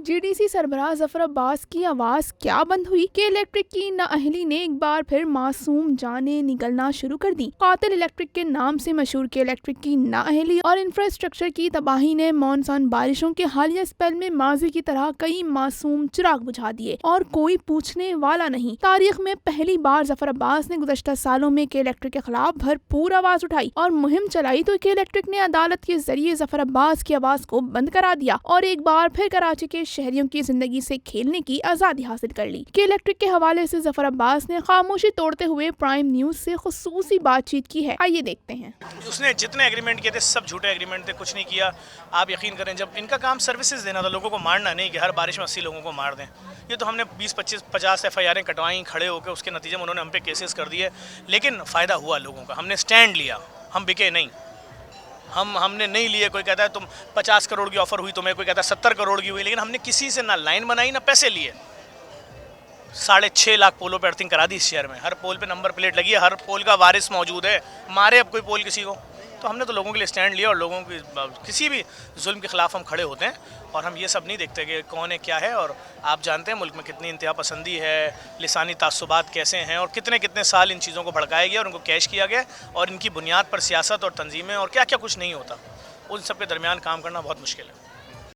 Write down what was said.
GDC सरबराह Zafar Abbas की आवाज क्या बंद हुई कि इलेक्ट्रिक की नाअहली ने एक बार फिर मासूम जानें निकलना शुरू कर दी। कातिल इलेक्ट्रिक के नाम से मशहूर के इलेक्ट्रिक की नाअहली और इंफ्रास्ट्रक्चर की तबाही ने मानसून बारिशों के हालिया स्पेल में माजी की तरह कई मासूम चिराग बुझा दिए और कोई पूछने वाला नहीं। तारीख में पहली बार जफर अब्बास ने गुज़श्ता सालों में के इलेक्ट्रिक के खिलाफ भरपूर आवाज उठाई और मुहिम चलाई तो के इलेक्ट्रिक ने अदालत के जरिए जफर अब्बास की आवाज को बंद करा दिया और एक बार फिर कराची के शहरियों की जिंदगी से खेलने की आजादी हासिल कर ली। के इलेक्ट्रिक के हवाले से जफर अब्बास ने खामोशी तोड़ते हुए प्राइम न्यूज से खुसूसी बातचीत की है। आइए देखते हैं। उसने जितने एग्रीमेंट किए थे सब झूठे एग्रीमेंट थे, कुछ नहीं किया। आप यकीन करें, जब इनका काम सर्विसेज देना था, लोगों को मारना नहीं कि हर बारिश में 80 लोगों को मार दें। ये तो हमने 20-25-50 FIR कटवाई खड़े होकर, उसके नतीजे में उन्होंने हम पे केसेस कर दिए, लेकिन फ़ायदा हुआ लोगों का। हमने स्टैंड लिया, हम बिके नहीं। हमने नहीं लिए। कोई कहता है तुम 50 करोड़ की ऑफ़र हुई तुम्हें, कोई कहता है 70 करोड़ की हुई, लेकिन हमने किसी से ना लाइन बनाई ना पैसे लिए। 6.5 लाख पोलों पे अर्थिंग करा दी इस शहर में। हर पोल पे नंबर प्लेट लगी है, हर पोल का वारिस मौजूद है। मारे अब कोई पोल किसी को? तो हमने तो लोगों के लिए स्टैंड लिया और लोगों की किसी भी जुल्म के ख़िलाफ़ हम खड़े होते हैं और हम ये सब नहीं देखते कि कौन है क्या है। और आप जानते हैं मुल्क में कितनी इंतहा पसंदी है, लिसानी तासुबात कैसे हैं और कितने कितने साल इन चीज़ों को भड़काया गया और उनको कैश किया गया और इनकी बुनियाद पर सियासत और तंजीमें और क्या क्या कुछ नहीं होता। उन सब के दरमियान काम करना बहुत मुश्किल है।